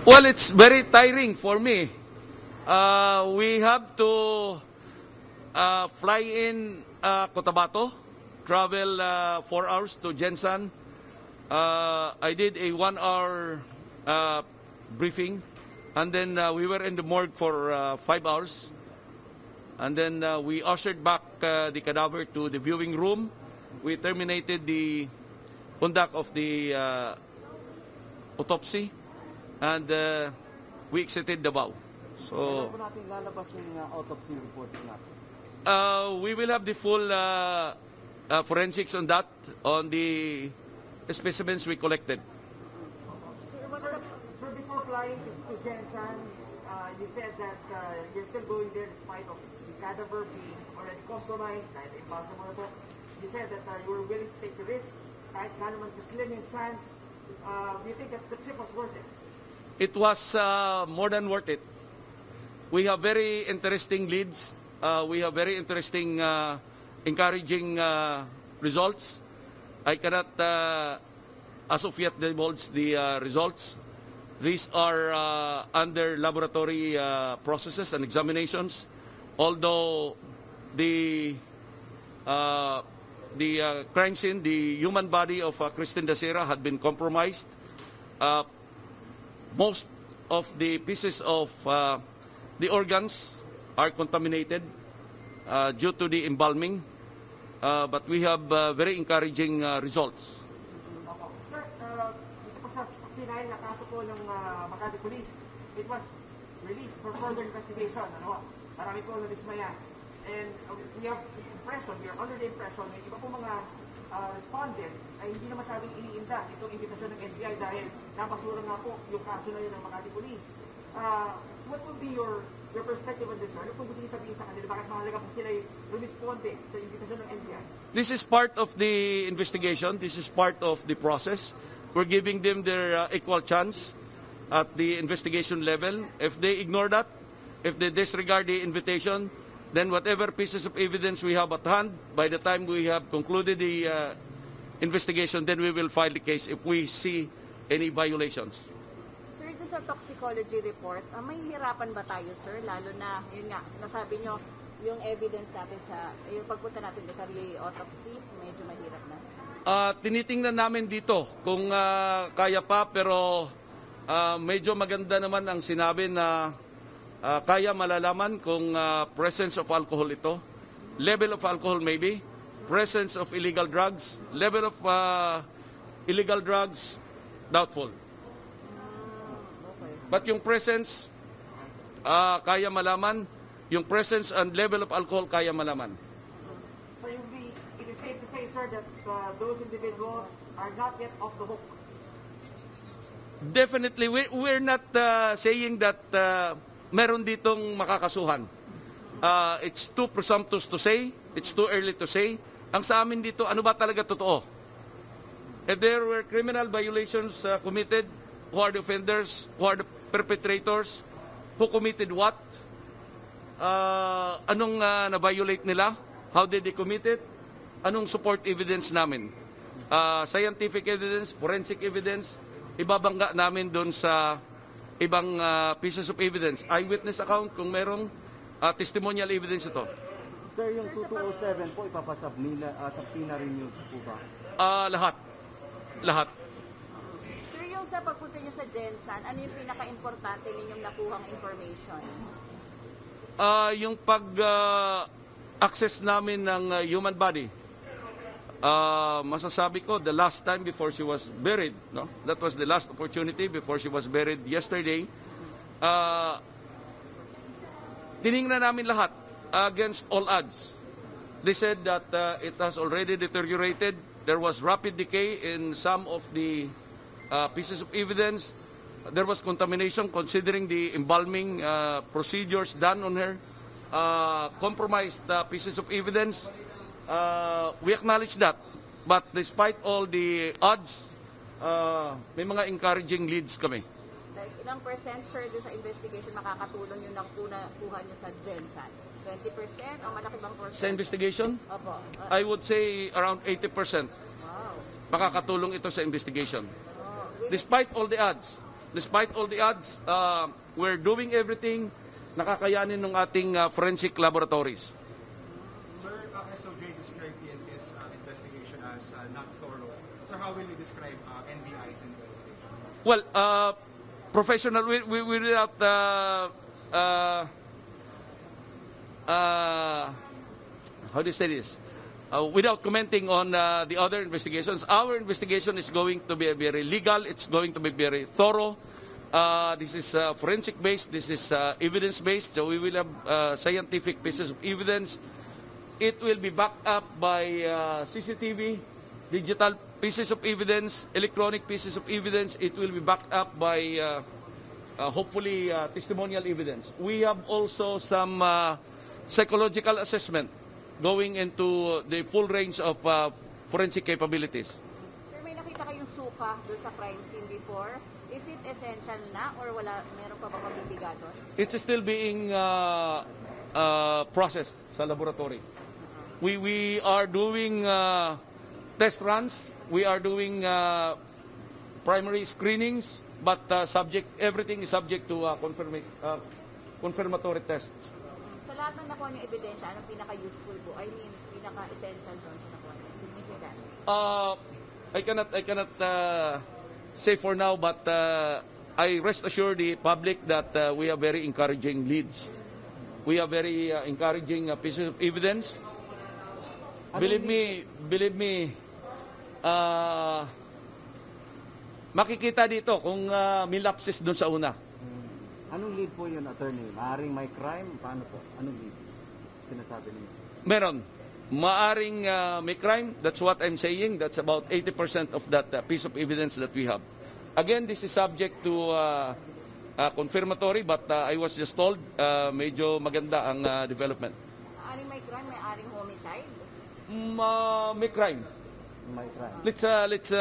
Well, it's very tiring for me. We have to fly in Cotabato, travel 4 hours to Jensan. I did a 1 hour briefing, and then we were in the morgue for 5 hours. And then we ushered back the cadaver to the viewing room. We terminated the conduct of the autopsy, and we exited Davao. So, Kailan po natin lalabas yung autopsy report natin? we will have the full forensics on that, on the specimens we collected. Sir, before flying to Jensan, you said that you're still going there despite of the cadaver being already compromised, kahit impossible na po. You said that you were willing to take the risk, kahit na naman to slim yung chance. Do you think that the trip was worth it? It was more than worth it. We have very interesting leads. We have very interesting, encouraging results. I cannot, as of yet, divulge the results. These are under laboratory processes and examinations. Although the crime scene, the human body of Christine Dacera had been compromised. Most of the pieces of the organs are contaminated due to the embalming, but we have very encouraging results. Sir, ito po sa pinail na kaso po ng Makati Police, it was released for further investigation. Ano? Marami po na-dismaya. And we are under the impression na iba po mga respondents ay hindi na masyadong iniinda itong imbitasyon ng NBI dahil napasura nga po yung kaso na yun ng Makati Police. What would be your perspective on this? Ano po gusto niyo sabihin sa kanila? Bakit mahalaga po sila rumisponde sa imbitasyon ng NBI? This is part of the investigation. This is part of the process. We're giving them their equal chance at the investigation level. If they ignore that, if they disregard the invitation, then whatever pieces of evidence we have at hand, by the time we have concluded the investigation, then we will file the case if we see any violations. Sir, ito sa toxicology report, may hirapan ba tayo, sir? Lalo na, yun nga, nasabi nyo, yung evidence natin sa, yung pagpunta natin sa re-autopsy, medyo mahirap na. Tinitingnan namin dito kung kaya pa, pero medyo maganda naman ang sinabi na kaya malalaman kung presence of alcohol ito, level of alcohol maybe, presence of illegal drugs, level of illegal drugs, doubtful. But yung presence, kaya malaman, yung presence and level of alcohol kaya malaman. So it is safe to say, sir, that those individuals are not yet off the hook. Definitely, we're not saying that meron ditong makakasuhan. It's too presumptuous to say. It's too early to say. Ang sa amin dito, ano ba talaga totoo? If there were criminal violations committed, who are the offenders, who are the perpetrators, who committed what? Anong na-violate nila? How did they commit it? Anong support evidence namin? Scientific evidence, forensic evidence, ibabangga namin doon sa ibang pieces of evidence. Eyewitness account kung merong testimonial evidence ito. Sir, yung 2207 po, ipapasabpina rin yun po ba? Lahat. Lahat. Sir, yung sa pagpunta nyo sa Jensan, ano yung pinaka-importante ninyong nakuhang information? Yung pag-access namin ng human body. Masasabi ko, the last time before she was buried, no? That was the last opportunity before she was buried yesterday. Tiningnan namin lahat against all odds. They said that it has already deteriorated. There was rapid decay in some of the pieces of evidence. There was contamination considering the embalming procedures done on her. Compromised pieces of evidence. We acknowledge that, but despite all the odds, may mga encouraging leads kami. Like, ilang percent, sir, doon sa investigation makakatulong yung nakuha nyo sa Jensan? 20% o malaki bang percent? Sa investigation? Opo. I would say around 80%. Wow. Makakatulong ito sa investigation. Oh, Despite all the odds. despite all the odds, we're doing everything nakakayanin ng ating forensic laboratories. Sir, SOJ described PNP's investigation as not thorough. Sir, how will you describe NBI's investigation? Well, professional, without how do you say this? Without commenting on the other investigations, our investigation is going to be very legal. It's going to be very thorough. This is forensic-based. This is evidence-based. So we will have scientific pieces of evidence. It will be backed up by CCTV, digital pieces of evidence, electronic pieces of evidence. It will be backed up by, hopefully, testimonial evidence. We have also some psychological assessment going into the full range of forensic capabilities. Sir, may nakita kayong suka doon sa crime scene before. Is it essential na or meron pa ba mabibiga doon? It's still being processed sa laboratory. We are doing test runs. We are doing primary screenings, but everything is subject to confirmatory tests. Sa lahat ng nakuha niyong ebidensya, anong pinaka-useful po? I mean, pinaka-essential doon sa nakuha niyo? Significant? I cannot say for now, but I rest assure the public that we have very encouraging leads. We have very encouraging pieces of evidence. Believe me, makikita dito kung may lapses doon sa una. Anong lead po yun, attorney? Maaring may crime? Paano po? Anong lead? Sinasabi niyo? Meron. Maaring may crime. That's what I'm saying. That's about 80% of that piece of evidence that we have. Again, this is subject to confirmatory, but I was just told medyo maganda ang development. Maaring may crime, may aring homicide? May crime. May crime. Let's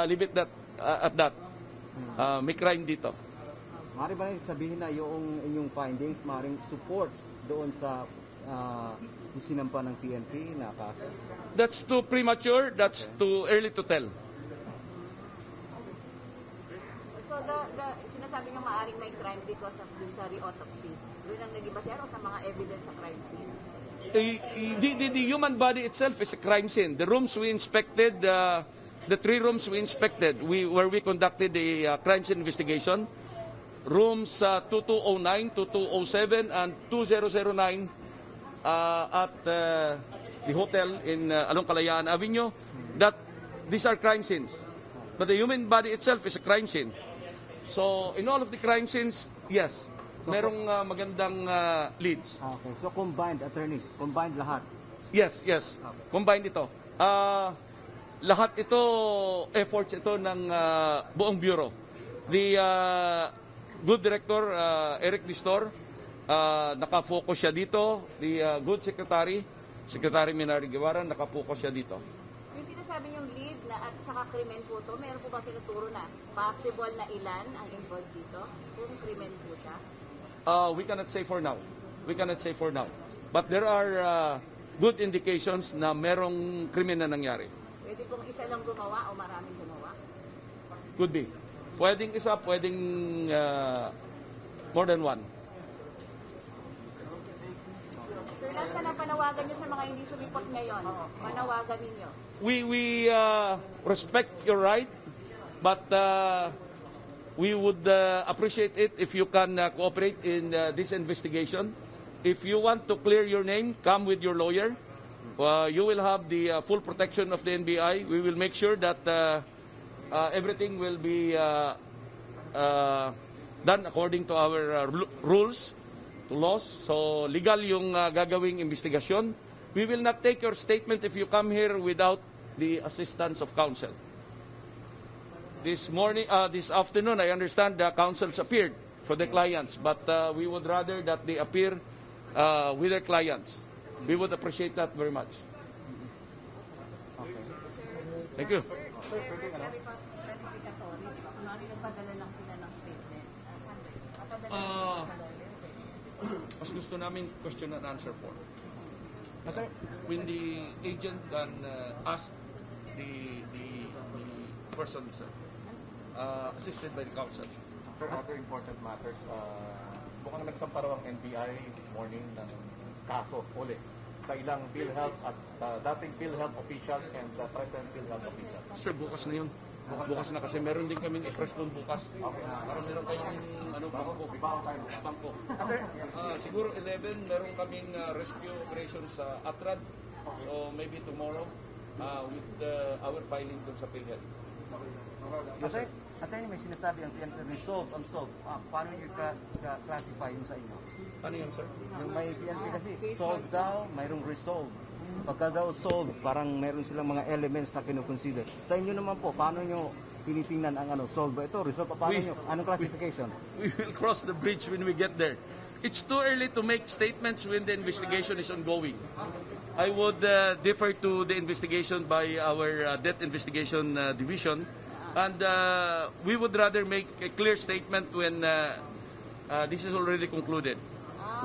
leave it at that. May crime dito. Maaari ba rin sabihin na yung inyong findings maaring supports doon sa isinampa ng PNP na kaso? That's too premature. That's too early to tell. So, sinasabi niyo maaring may crime because of dun sa re-autopsy. Doon ang naging basero sa mga evidence sa crime scene. The human body itself is a crime scene. The rooms we inspected, the 3 rooms we inspected, where we conducted the crime scene investigation, rooms 2209, 2207, and 2009 at the hotel in along Kalayaan Avenue, that these are crime scenes. But the human body itself is a crime scene. So, in all of the crime scenes, yes, merong magandang leads. Okay, so combined, attorney, combined lahat. Yes. Combined ito. Lahat ito, efforts ito ng buong bureau. The good director, Eric Distor, nakafocus siya dito. The good secretary, Secretary Minari Guevara, nakafocus siya dito. Yung sinasabi niyong lead na at saka krimen po to, meron po ba tinuturo na possible na ilan ang involved dito? Kung krimen po siya? We cannot say for now. But there are good indications na merong krimen na nangyari. Pwede pong isa lang gumawa o maraming gumawa? Could be. Pwedeng isa, pwedeng more than one. Sir, last na lang panawagan niyo sa mga hindi sumipot ngayon. Panawagan ninyo. We respect your right, but we would appreciate it if you can cooperate in this investigation. If you want to clear your name, come with your lawyer. You will have the full protection of the NBI. We will make sure that everything will be done according to our rules, to laws. So legal yung gagawing investigasyon. We will not take your statement if you come here without the assistance of counsel. This afternoon, I understand the counsels appeared for the clients, but we would rather that they appear with their clients. We would appreciate that very much. Thank you. Sir, verificatory. Kunwari nagpadala lang sila ng statement. Papadala lang sa lawyer. Mas gusto namin question and answer form. When the agent can ask the person, sir, assisted by the counsel. Sir, other important matters. Mukhang nagsampa raw ang NBI this morning ng kaso ulit sa ilang PhilHealth at dating PhilHealth officials and present PhilHealth officials. Sir, bukas na yun. Bukas na kasi meron din kaming i-press doon bukas. Parang meron tayong bangko. Siguro 11, meron kaming rescue operations sa Atrad. So maybe tomorrow with our filing doon sa PhilHealth. Attorney, may sinasabi ang PNP, resolve, unsolved. Paano nyo classify yun sa inyo? Ano yun, sir? Yung may PNP kasi, solved daw, mayroong resolve. Pagka daw solved, parang meron silang mga elements na kinukonsider. Sa inyo naman po, paano nyo tinitingnan ang solved ba ito? Resolve, paano nyo? Anong classification? We will cross the bridge when we get there. It's too early to make statements when the investigation is ongoing. I would defer to the investigation by our Death Investigation Division. And we would rather make a clear statement when this is already concluded.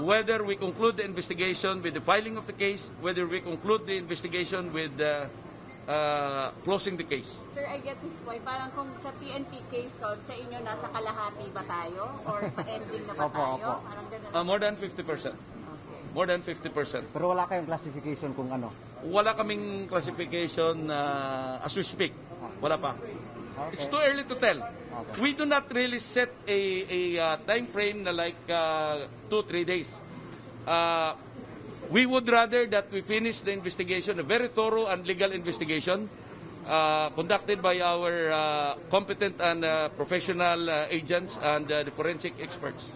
Whether we conclude the investigation with the filing of the case, whether we conclude the investigation with closing the case. Sir, I get this point. Parang kung sa PNP case solved, sa inyo nasa kalahati ba tayo? Or pa-ending na ba tayo? Parang ganun. More than 50%. More than 50%. Pero wala kayong classification kung ano? Wala kaming classification as we speak. Wala pa. Okay. It's too early to tell. Okay. We do not really set a time frame na like 2-3 days. We would rather that we finish the investigation, a very thorough and legal investigation conducted by our competent and professional agents and the forensic experts.